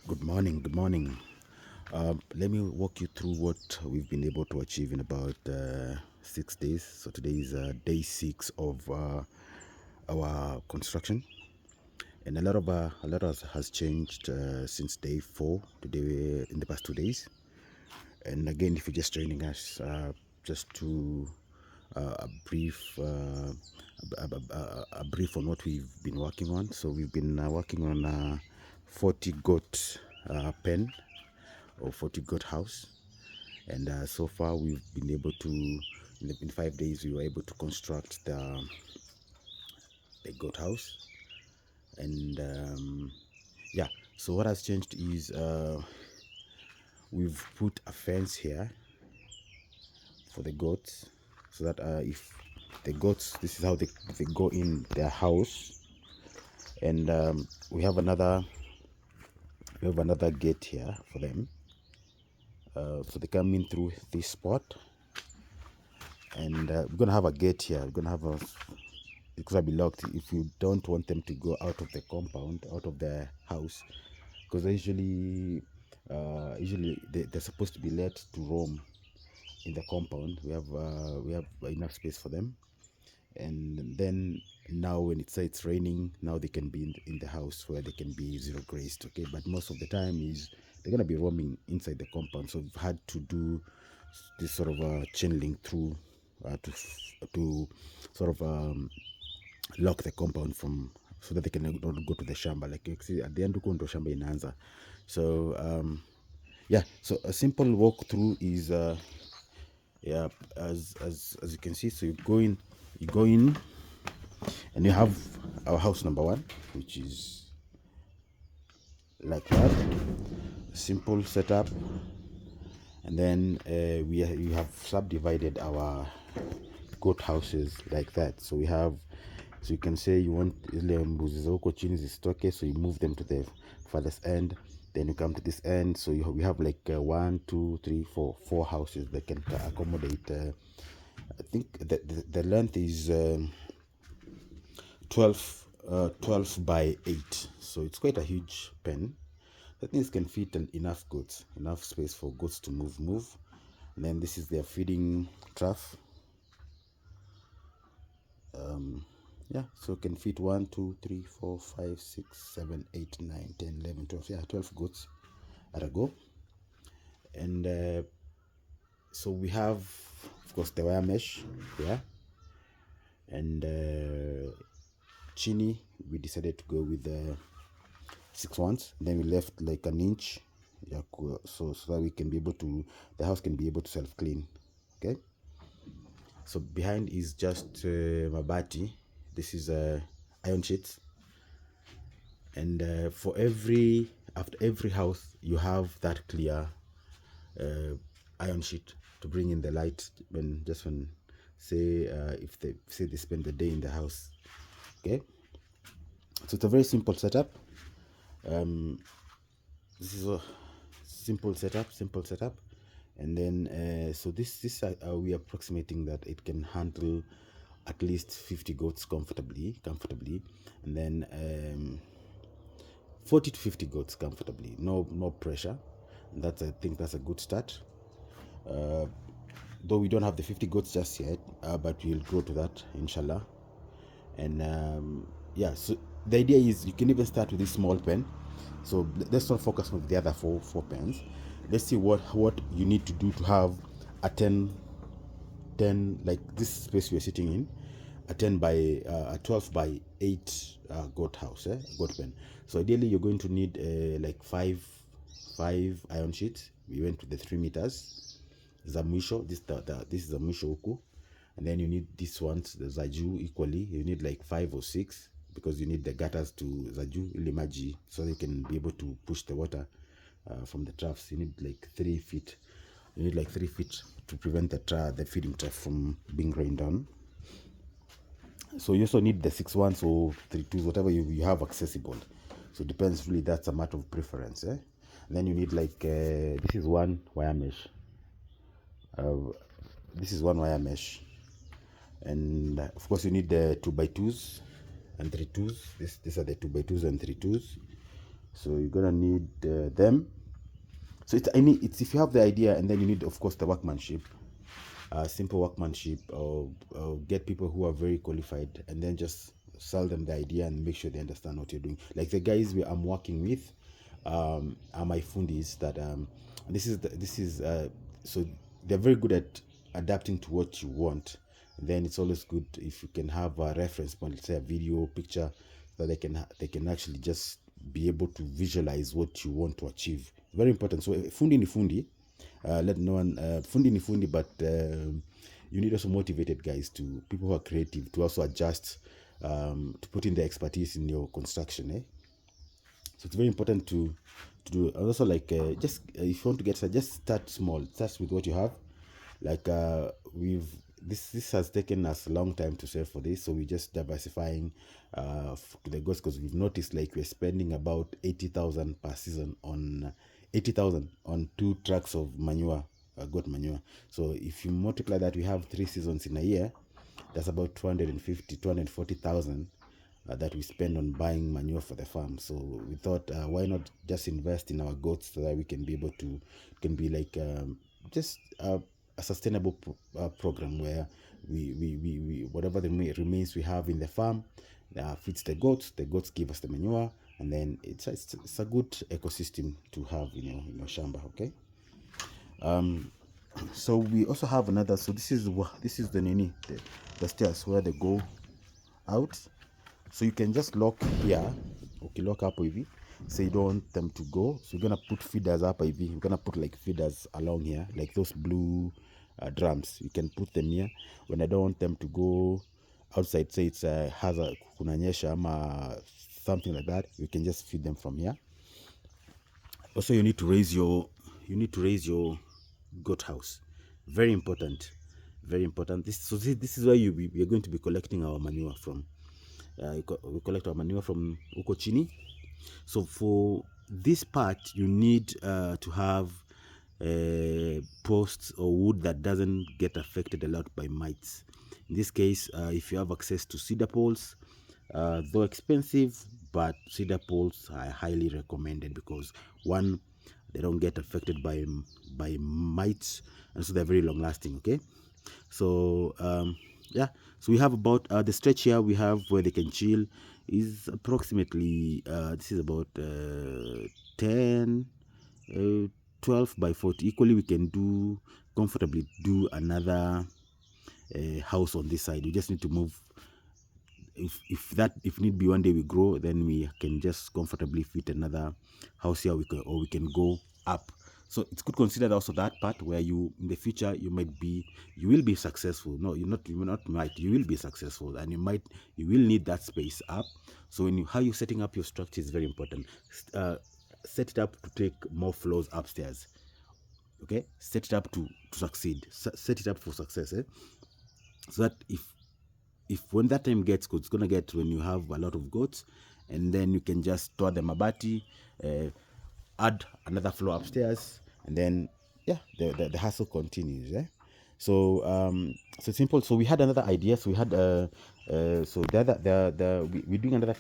Good morning. Good morning. Let me walk you through what we've been able to achieve in about 6 days. So today is day 6 of our construction, and a lot has changed since day 4 today in the past 2 days. And again, if you're just joining us, just to a brief a brief on what we've been working on. So we've been working on 40 goat pen or 40 goat house, and so far we've been able to in 5 days we were able to construct the goat house. And yeah, so what has changed is we've put a fence here for the goats, so that if the goats, this is how they go in their house. And we have another gate here for them, so they come in through this spot. And we're gonna have a gate here. We're gonna have a It's gonna be locked if you don't want them to go out of the compound, out of the house, because they're supposed to be let to roam in the compound. We have enough space for them. And then now when it's raining, now they can be in the house where they can be zero grazed. Okay, but most of the time is they're gonna be roaming inside the compound. So we've had to do this sort of chain link through to sort of lock the compound from, so that they can not go to the shamba. Like you see at the end, uko ndo shamba inaanza. So yeah, so a simple walkthrough is yeah, as you can see. So you go in and you have our house number 1, which is like that, simple setup. And then we have subdivided our goat houses like that. So you can say you want ile mbuzi za huko chini zisitoke, so you move them to the farthest end. Then you come to this end, so we have like 1 2 3 4 4 houses that can accommodate I think the length is 12 by 8, so it's quite a huge pen. The things can fit enough goats, enough space for goats to move. And then this is their feeding trough. Yeah, so it can fit 1 2 3 4 5 6 7 8 9 10 11 12. Yeah, 12 goats at a go. And so we have, of course, the wire mesh here. And chini, we decided to go with the 6 ones. Then we left like an inch, yeah, so that we can be able to, the house can be able to self clean. Okay, so behind is just mabati. This is iron sheets. And after every house you have that clear iron sheet to bring in the light when say if they spend the day in the house. Okay, so it's a very simple setup. This is a simple setup. And then so this we are approximating that it can handle at least 50 goats comfortably. And then 40 to 50 goats comfortably, no pressure. And I think that's a good start. Though we don't have the 50 goats just yet, but we'll grow to that, inshallah. And yeah, so the idea is you can even start with this small pen. So let's not focus on the other four pens. Let's see what you need to do to have a 10, like this space we're sitting in, a 10 by a 12 by 8 goat house, goat pen. So ideally you're going to need like five iron sheets. We went to the 3 meters za mwisho. This is the mwisho huku. And then you need this ones, the zaju, equally. You need like 5 or 6, because you need the gutters to zaju ili maji, so they can be able to push the water from the troughs. You need like 3 feet. To prevent the feeding trough from being rained on. So you also need the 6 ones or 3 twos, whatever you have accessible. So it depends, really, that's a matter of preference. And then you need like this is one wire mesh. And of course you need the 2 by 2s and 3 twos. These are the 2 by 2s and 3 twos. So you're gonna need them. So it's if you have the idea, and then you need, of course, the workmanship, simple workmanship, or get people who are very qualified, and then just sell them the idea and make sure they understand what you're doing. Like the guys I'm working with, are my fundis that this is so they're very good at adapting to what you want. And then it's always good if you can have a reference point, let's say a video, picture, so they can actually just be able to visualize what you want to achieve. Very important. So fundi ni fundi, let no one fundi ni fundi, but you need also motivated guys, to people who are creative, to also adjust, to put in the expertise in your construction. So it's very important to do. Also, like just if you want to get started, just start small. Start with what you have. Like we've this has taken us a long time to save for this, so we're just diversifying to the goats, because we've noticed like we're spending about 80,000 per season on 80,000 on 2 trucks of manure, goat manure. So if you multiply that, we have 3 seasons in a year. That's about 240,000 that we spend on buying manure for the farm. So we thought, why not just invest in our goats, so that we can be able to, it can be like just a sustainable program, where we whatever the remains we have in the farm feeds the goats give us the manure, and then it's a good ecosystem to have in your shamba. Okay. So we also have another. So this is the stairs where they go out. So you can just lock here. Okay, lock up hivi. So you don't want them to go. So you're gonna put feeders up hivi. You're gonna put like feeders along here, like those blue drums. You can put them here. When I don't want them to go outside, say it's has a kunanyesha ama something like that, you can just feed them from here. Also, you need to raise your goat house. Very important, very important. This is where we are going to be collecting our manure from. We collect our manure from uko chini. So for this part, you need to have posts or wood that doesn't get affected a lot by mites. In this case, if you have access to cedar poles, though expensive, but cedar poles are highly recommended, because one, they don't get affected by mites, and so they're very long lasting. Okay. So yeah, so we have about the stretch here we have where they can chill is approximately this is about 10 12 by 40. Equally, we can comfortably do another house on this side. We just need to move. If need be, one day we grow, then we can just comfortably fit another house here. We can go up. So it's good to consider also that part, where you in the future you will be successful. No, you will be successful, and you will need that space up. So how you're setting up your structure is very important. Set it up to take more floors upstairs. Okay, set it up to succeed. Set it up for success. So that if when that time gets good, it's gonna get when you have a lot of goats, and then you can just store the mabati, add another floor upstairs, and then yeah, the hustle continues. So so simple. So we had another idea. So we had so we're doing another